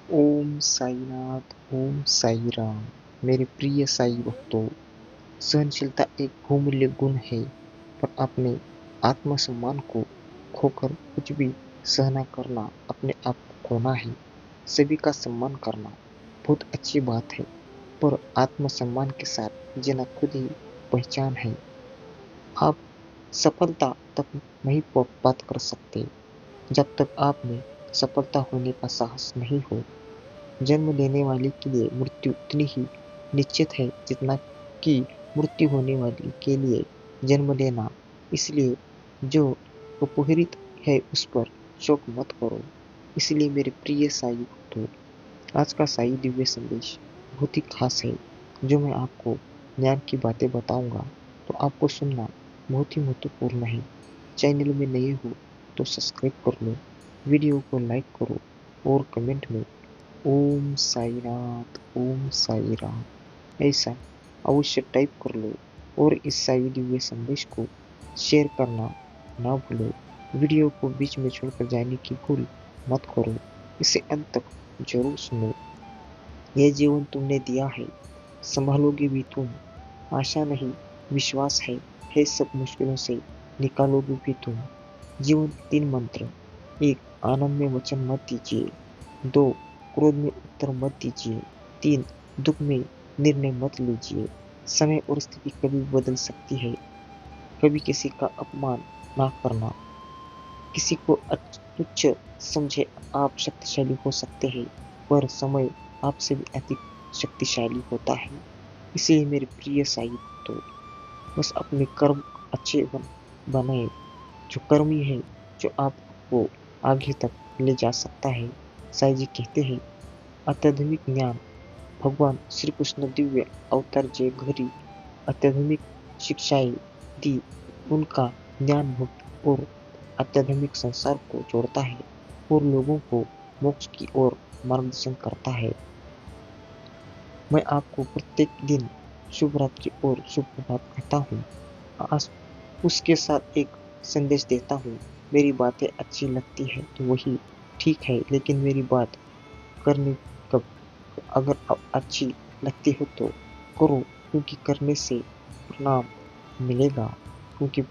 ओम साईनाथ, ओम साई राम। मेरे प्रिय साई भक्तों, सहनशीलता एक बहुमूल्य गुण है, पर अपने आत्मसम्मान को खोकर कुछ भी सहना करना अपने आप को खोना है। सभी का सम्मान करना बहुत अच्छी बात है, पर आत्मसम्मान के साथ जीना खुद ही पहचान है। आप सफलता तक नहीं प्राप्त कर सकते जब तक आप में सफलता होने का साहस नहीं हो। जन्म लेने वाले के लिए मृत्यु उतनी ही निश्चित है जितना कि मृत्यु होने वाले के लिए जन्म लेना। इसलिए जो अपहृत है उस पर शोक मत करो। इसलिए मेरे प्रिय साई भक्तों, आज का साई दिव्य संदेश बहुत ही खास है। जो मैं आपको ज्ञान की बातें बताऊंगा तो आपको सुनना बहुत ही महत्वपूर्ण है। चैनल में नए हो तो सब्सक्राइब कर लो, वीडियो को लाइक करो और कमेंट में ओम साईनाथ, ओम साई राम ऐसा अवश्य टाइप कर लो और इस साई दिव्य संदेश को शेयर करना ना भूलो। वीडियो को बीच में छोड़कर जाने की भूल मत करो। इसे अंत तक जरूर सुनो। यह जीवन तुमने दिया है, संभालोगे भी तुम। आशा नहीं, विश्वास है सब मुश्किलों से निकालोगे भी तुम। जीवन के 3 मंत्र। 1. आनंद में वचन मत दीजिए। 2. क्रोध में उत्तर मत दीजिए। 3. दुख में निर्णय मत लीजिए। समय और स्थिति कभी बदल सकती है। कभी किसी का अपमान ना करना। किसी को तुच्छ समझे आप शक्तिशाली हो सकते हैं, पर समय आपसे भी अधिक शक्तिशाली होता है। इसलिए मेरे प्रिय साई भक्तों, बस अपने कर्म अच्छे बनाए। जो कर्मी है, जो आपको आगे तक ले जा सकता है। साईं जी कहते हैं, अत्याधुनिक ज्ञान भगवान श्री कृष्ण दिव्य अवतार जे घरी अत्याधुनिक शिक्षाएं दी। उनका ज्ञान भक्ति और अत्याधुनिक संसार को जोड़ता है और लोगों को मोक्ष की ओर मार्गदर्शन करता है। मैं आपको प्रत्येक दिन शुभ रात्रि और शुभ प्रभात कहता हूँ। आज उसके साथ एक संदेश देता हूँ। मेरी बातें अच्छी लगती है तो वही ठीक है, लेकिन मेरी बात करने कब अगर अच्छी लगती हो तो करो, क्योंकि करने से परिणाम मिलेगा। क्योंकि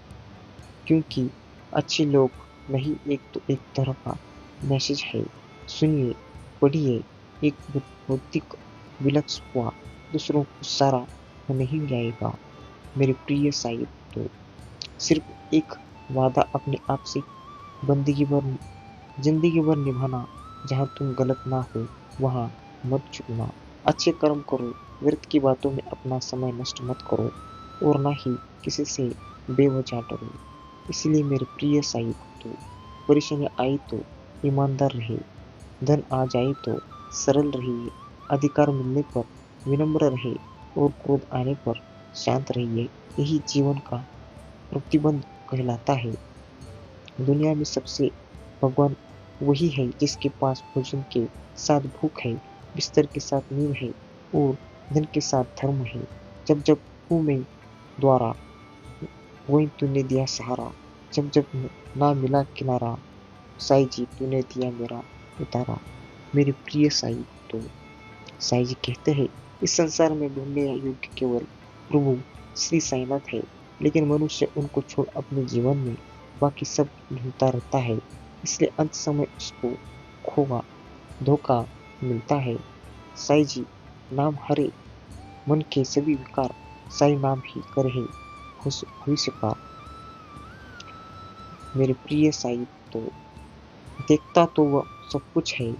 क्योंकि अच्छे लोग नहीं, एक तो एक तरह का मैसेज है। सुनिए, पढ़िए। एक भौतिक विलक्ष हुआ दूसरों को सारा नहीं जाएगा। मेरे प्रिय साई तो सिर्फ एक वादा अपने आप से जिंदगी भर निभाना। जहाँ तुम गलत ना हो वहाँ मत झुकना। अच्छे कर्म करो, व्यर्थ की बातों में अपना समय नष्ट मत करो और ना ही किसी से बेवजह डरो। इसलिए मेरे प्रिय साई भक्तों, परेशानी आई तो ईमानदार रहे, धन आ जाए तो सरल रहिए, अधिकार मिलने पर विनम्र रहे और क्रोध आने पर शांत रहिए। यही जीवन का प्रतिबंध कहलाता है। दुनिया में सबसे भगवान वही है जिसके पास भोजन के साथ भूख है, बिस्तर के साथ नींद है और धन के साथ धर्म है। जब जब हूँ मैं द्वारा, वही तूने दिया सहारा। जब जब ना मिला किनारा, साईं जी तूने दिया मेरा उतारा। मेरे प्रिय साईं, तो साईं जी कहते हैं, इस संसार में ढूंढने योग्य केवल प्रभु श्री साईनाथ है, लेकिन मनुष्य उनको छोड़ अपने जीवन में बाकी सब ढूंढता रहता है। इसलिए अंत समय उसको खोगा धोखा मिलता है। साईं जी नाम हरे मन के सभी विकार, साईं नाम ही करे भविष्य का। मेरे प्रिय साईं, तो देखता तो वह सब कुछ है,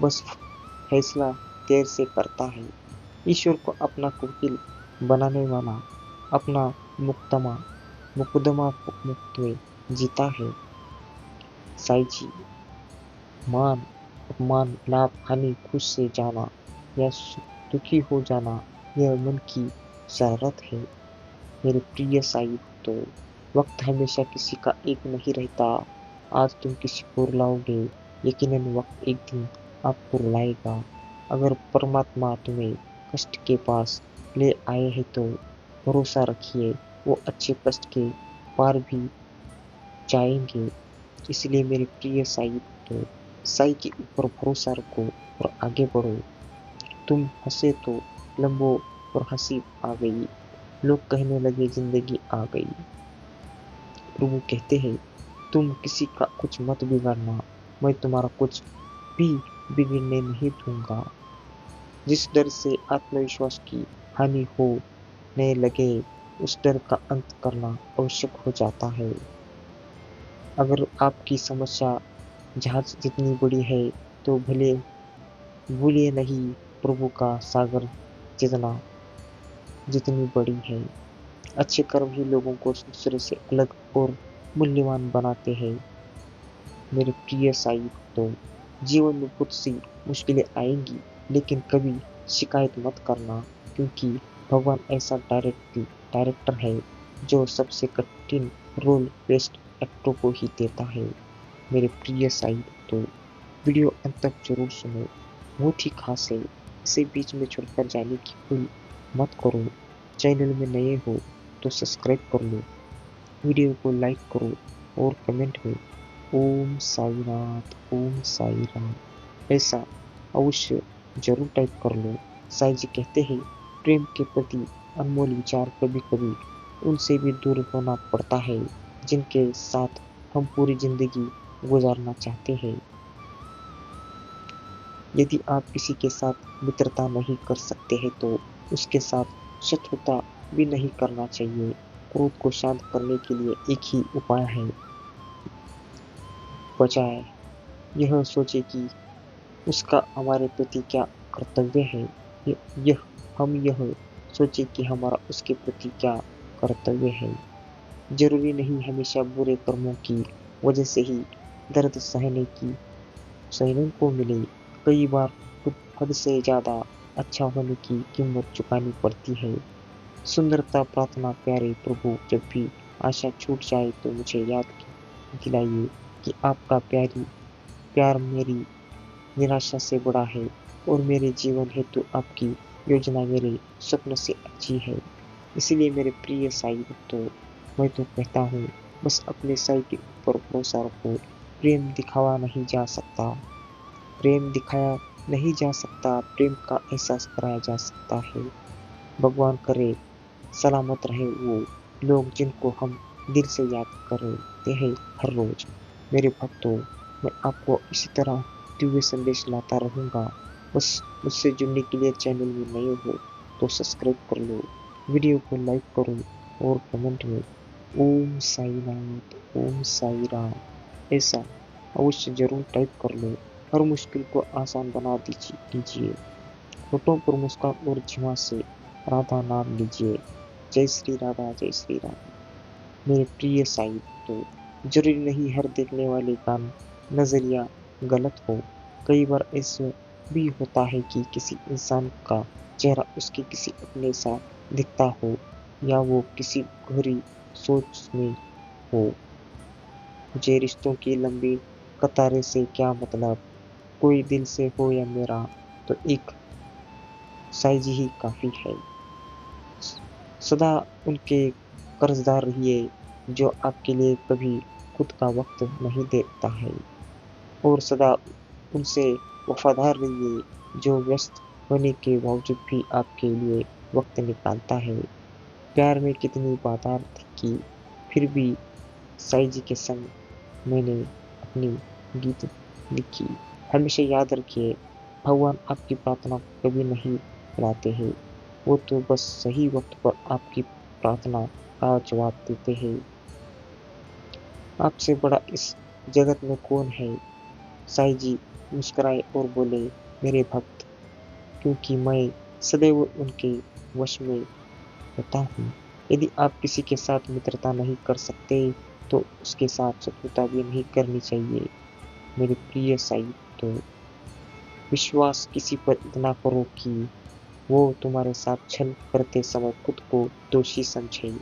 बस फैसला देर से करता है। ईश्वर को अपना वकील बनाने वाला अपना मुकदमा मुफ्त में जीता है। साईं जी, मान अपमान लाभ हानि खुश से जाना या दुखी हो जाना, यह मन की शरारत है। मेरे प्रिय साई, तो वक्त हमेशा किसी का एक नहीं रहता। आज तुम किसी को रुलाओगे, यकीनन वक्त एक दिन आपको रुलाएगा। अगर परमात्मा तुम्हें कष्ट के पास ले आए हैं तो भरोसा रखिए, वो अच्छे कष्ट के पार भी जाएंगे। इसलिए मेरे प्रिय साई, तो साई के ऊपर भरोसा रखो। और आगे बढ़ो। तुम हंसे तो लंबो और हंसी आ गई। लोग कहने लगे जिंदगी आ गई। प्रभु कहते हैं, तुम किसी का कुछ मत बिगाड़ना, मैं तुम्हारा कुछ भी बिगड़ने नहीं दूंगा। जिस डर से आत्मविश्वास की हानि होने लगे, उस डर का अंत करना आवश्यक हो जाता है। अगर आपकी समस्या जहाज जितनी बड़ी है, तो भले भूलिए नहीं प्रभु का सागर जितना जितनी बड़ी है। अच्छे कर्म ही लोगों को दूसरे से अलग और मूल्यवान बनाते हैं। मेरे प्रिय साई भक्तों, जीवन में बहुत सी मुश्किलें आएंगी, लेकिन कभी शिकायत मत करना, क्योंकि भगवान ऐसा डायरेक्टर है जो सबसे कठिन रोल बेस्ट एक्टर को ही देता है। मेरे प्रिय साई भक्तों, वीडियो अंत तक जरूर सुनो, बहुत ही खास है। इसे बीच में छोड़कर जाने की भूल मत करो। चैनल में नए हो तो सब्सक्राइब कर लो, वीडियो को लाइक करो और कमेंट में ओम साईनाथ ओम साई राम ऐसा अवश्य जरूर टाइप कर लो। साई जी कहते हैं, प्रेम के प्रति अनमोल विचार कभी कभी उनसे भी दूर होना पड़ता है जिनके साथ हम पूरी जिंदगी गुजारना चाहते हैं। यदि आप किसी के साथ मित्रता नहीं कर सकते हैं, तो उसके साथ शत्रुता भी नहीं करना चाहिए। क्रोध को शांत करने के लिए एक ही उपाय है, बजाय यह सोचे कि उसका हमारे प्रति क्या कर्तव्य है, यह हम यह सोचे कि हमारा उसके प्रति क्या कर्तव्य है। जरूरी नहीं हमेशा बुरे कर्मों की वजह से ही दर्द सहने को मिले। कई बार खुद हद से ज्यादा अच्छा होने की कीमत चुकानी पड़ती है। सुंदरता प्रार्थना, प्यारे प्रभु, जब भी आशा छूट जाए तो मुझे याद दिलाइए कि आपका प्यार मेरी निराशा से बड़ा है और मेरे जीवन हेतु आपकी योजना मेरे स्वप्न से अच्छी है। इसलिए मेरे प्रिय साई भक्तों, मैं तो कहता हूँ, बस अपने साई के ऊपर भरोसा रखो। प्रेम दिखाया नहीं जा सकता, प्रेम का एहसास कराया जा सकता है। भगवान करे सलामत रहे वो लोग जिनको हम दिल से याद करते हैं हर रोज। मेरे भक्तों, मैं आपको इसी तरह दिव्य संदेश लाता रहूंगा। बस मुझसे जुड़ने के लिए चैनल में नए हो तो सब्सक्राइब कर लो, वीडियो को लाइक करो और कमेंट में ओम साईनाथ ओम साई राम ऐसा अवश्य जरूर टाइप कर लो। हर मुश्किल को आसान बना दीजिए। होठों पर मुस्कान और जीवा से राधा नाम लीजिए। जय श्री राधा जय श्री राधा। मेरे प्रिय साई, तो जरूरी नहीं हर देखने वाले का नजरिया गलत हो। कई बार ऐसा भी होता है कि किसी इंसान का चेहरा उसके किसी अपने सा दिखता हो, या वो किसी गहरी सोच में हो। मुझे रिश्तों की लंबी कतारें से क्या मतलब, कोई दिल से हो या मेरा, तो एक साई जी ही काफी है। सदा उनके कर्जदार रहिए जो आपके लिए कभी खुद का वक्त नहीं देता है, और सदा उनसे वफादार रहिए जो व्यस्त होने के बावजूद भी आपके लिए वक्त निकालता है। प्यार में कितनी बाधाएं थी कि फिर भी साई जी के संग मैंने अपनी गीत लिखी। हमेशा याद रखिए, भगवान आपकी प्रार्थना को कभी नहीं भुलाते हैं। वो तो बस सही वक्त पर आपकी प्रार्थना का जवाब देते हैं। आपसे बड़ा इस जगत में कौन है? साई जी मुस्कुराए और बोले, मेरे भक्त, क्योंकि मैं सदैव उनके वश में होता हूँ। यदि आप किसी के साथ मित्रता नहीं कर सकते, तो उसके साथ शत्रुता भी नहीं करनी चाहिए। मेरे प्रिय साई, तो विश्वास किसी पर इतना करो कि वो तुम्हारे साथ छल करते समय खुद को दोषी समझे,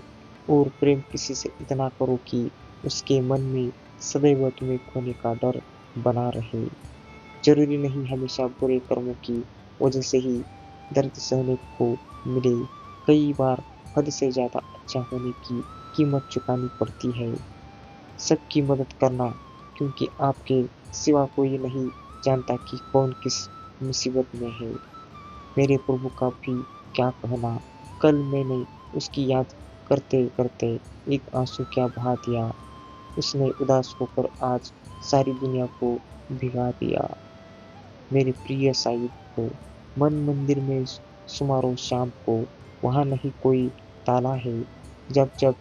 और प्रेम किसी से इतना करो कि उसके मन में सदैव तुम्हें खोने का डर बना रहे। जरूरी नहीं हमेशा बुरे कर्मों की वजह से ही दर्द सहने को मिले। कई बार हद से ज्यादा अच्छा होने की कीमत चुकानी पड़ती है। सबकी मदद करना, क्योंकि आपके सिवा कोई नहीं जानता कि कौन किस मुसीबत में है। मेरे प्रभु का भी क्या कहना, कल मैंने उसकी याद करते करते एक आंसू क्या बहा दिया। उसने उदास होकर आज सारी दुनिया को भिगा दिया। मेरे प्रिय साहिब को मन मंदिर में समारोह शाम को, वहाँ नहीं कोई ताला है। जब जब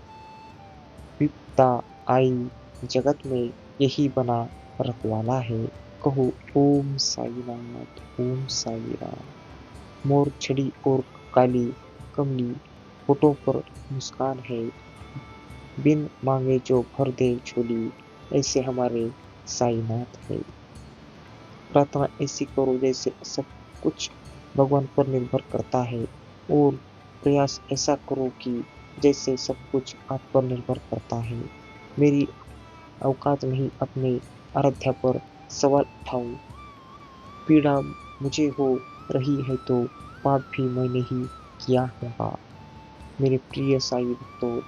विपदा आई जगत में, यही बना रखवाला है। कहो ओम साईनाथ, ओम साई राम। मोर छड़ी और काली कमली, होठों पर मुस्कान है। बिन मांगे जो भर दे झोली, ऐसे हमारे साईनाथ है। प्रार्थना ऐसी करो जैसे सब कुछ भगवान पर निर्भर करता है, और प्रयास ऐसा करो कि जैसे सब कुछ आप पर निर्भर करता है। मेरी औकात नहीं अपने आराध्या पर सवाल उठाऊं। पीड़ा मुझे हो रही है तो पाप भी मैंने ही किया होगा। मेरे प्रिय साईं भक्तों,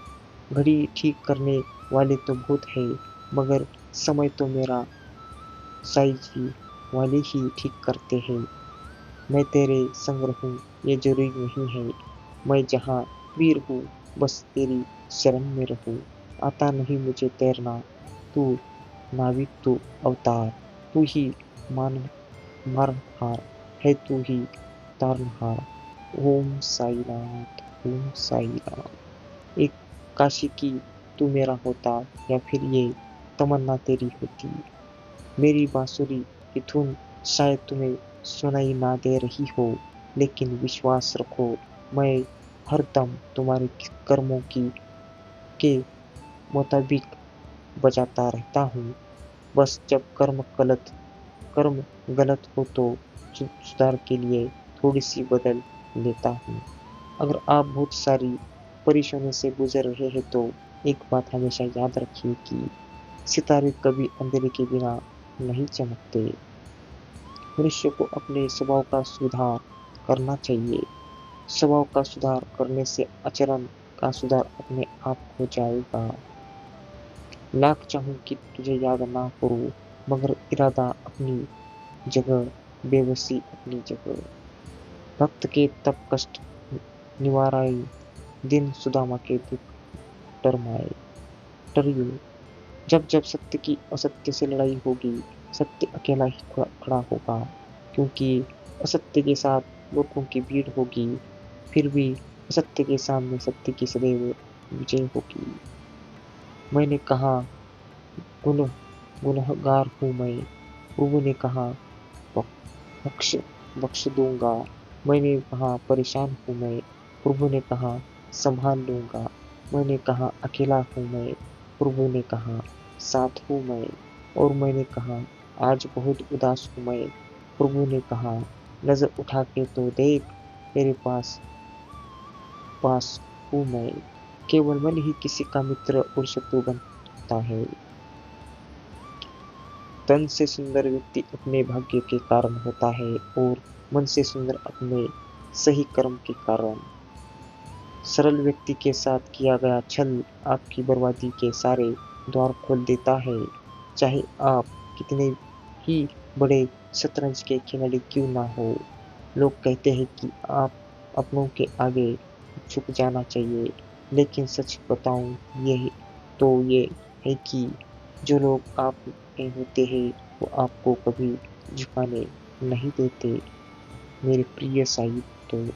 घड़ी ठीक करने वाले तो बहुत है, मगर समय तो मेरा साईं जी वाले ही ठीक करते हैं। मैं तेरे संग रहूं ये जरूरी नहीं है। मैं जहाँ भी रहूं बस तेरी शरण में रहूं। आता नहीं मुझे तैरना, तू नाविक तू अवतार। तू ही मान मारनहार है, तू ही तारनहार। ओम साई नाथ, ओम साई राम। एक काशी की तू मेरा होता, या फिर ये तमन्ना तेरी होती। मेरी बांसुरी की धुन शायद तुम्हें सुनाई ना दे रही हो, लेकिन विश्वास रखो, मैं हरदम तुम्हारे कर्मों की के मुताबिक बजाता रहता हूँ। बस जब कर्म गलत हो तो सुधार के लिए थोड़ी सी बदल लेता हूँ। अगर आप बहुत सारी परेशानियों से गुजर रहे हैं तो एक बात हमेशा याद रखिए कि सितारे कभी अंधेरे के बिना नहीं चमकते। मनुष्य को अपने स्वभाव का सुधार करना चाहिए। स्वभाव का सुधार करने से आचरण का सुधार अपने आप हो जाएगा। लाख चाहूं कि तुझे याद ना करूं, मगर इरादा अपनी जगह, बेबसी अपनी जगह। भक्त के तप कष्ट निवाराई, दिन सुदामा के दुख टरमाए। टरियो, जब जब सत्य की असत्य से लड़ाई होगी, सत्य अकेला ही खड़ा होगा, क्योंकि असत्य के साथ मूर्खों की भीड़ होगी। फिर भी असत्य के सामने सत्य की सदैव विजय होगी। मैंने कहा गुन गुनहगार हूँ मैं, प्रभु ने कहा बख्श बख्श दूंगा। मैंने कहा परेशान हूँ मैं, प्रभु ने कहा संभाल लूंगा। मैंने कहा अकेला हूँ मैं, प्रभु ने कहा साथ हूँ मैं। और मैंने कहा आज बहुत उदास हूँ मैं, प्रभु ने कहा नजर उठा के तो देख, तेरे पास पास हूँ मैं। केवल मन ही किसी का मित्र और शत्रु बनता है। तन से सुंदर व्यक्ति अपने भाग्य के कारण होता है, और मन से सुंदर अपने सही कर्म के कारण। सरल व्यक्ति के साथ किया गया छल आपकी बर्बादी के सारे द्वार खोल देता है, चाहे आप कितने ही बड़े शतरंज के खिलाड़ी क्यों ना हो। लोग कहते हैं कि आप अपनों के आगे झुक जाना चाहिए, लेकिन सच बताऊं ये है कि जो लोग आप में होते हैं वो आपको कभी झुकाने नहीं देते। मेरे प्रिय साहिब, तो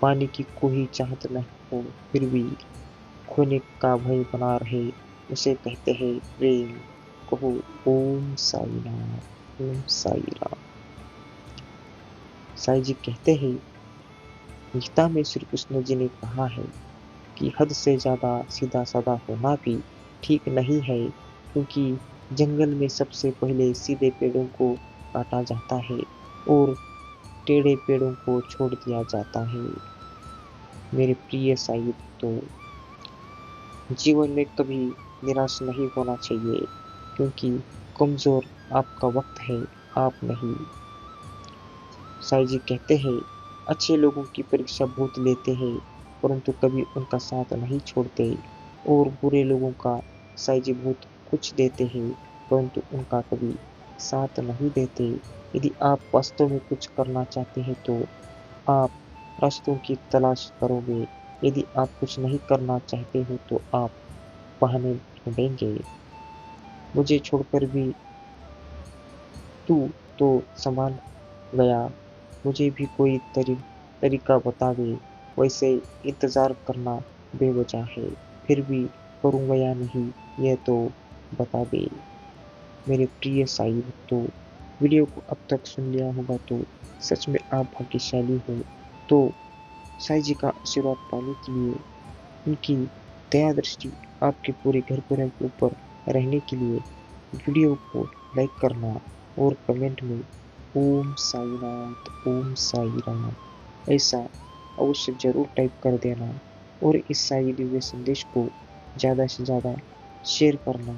पाने की कोई चाहत नहीं हो, फिर भी खोने का भय बना रहे, उसे कहते हैं प्रेम। कहो ओम साई राम, ओम साई राम। साई जी कहते हैं, गीता में श्री कृष्ण जी ने कहा है कि हद से ज्यादा सीधा साधा होना भी ठीक नहीं है, क्योंकि जंगल में सबसे पहले सीधे पेड़ों को काटा जाता है और टेढ़े पेड़ों को छोड़ दिया जाता है। मेरे प्रिय साहिब, तो जीवन में कभी निराश नहीं होना चाहिए, क्योंकि कमजोर आपका वक्त है, आप नहीं। साईं जी कहते हैं, अच्छे लोगों की परीक्षा बहुत लेते हैं, परंतु कभी उनका साथ नहीं छोड़ते, और बुरे लोगों का साईं जी बहुत कुछ देते हैं, परंतु उनका कभी साथ नहीं देते। यदि आप वास्तव में कुछ करना चाहते हैं तो आप रास्तों की तलाश करोगे। यदि आप कुछ नहीं करना चाहते हो तो आप बहाने ढूंढेंगे। मुझे छोड़कर भी तू तो संभाल गया। मुझे भी कोई तरीका बता दे। वैसे इंतजार करना बेवजह है। फिर भी करूँगा या नहीं यह तो बता दे। मेरे प्रिय साई भक्तों, वीडियो को अब तक सुन लिया होगा तो सच में आप भाग्यशाली हो। तो साई जी का आशीर्वाद पाने के लिए, उनकी दया दृष्टि आपके पूरे घर परिवार के ऊपर रहने के लिए वीडियो को लाइक करना और कमेंट में ओम साईनाथ ओम साई राम ऐसा अवश्य जरूर टाइप कर देना। और इस साई दिव्य संदेश को ज़्यादा से ज़्यादा शेयर करना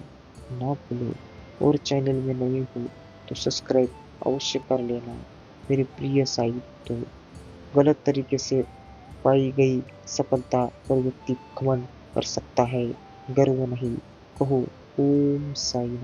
ना भूलो। और चैनल में नए हो तो सब्सक्राइब अवश्य कर लेना। मेरे प्रिय साई तो गलत तरीके से पाई गई सफलता पर व्यक्ति घमंड कर सकता है, गर्व नहीं। कहो ओम साई।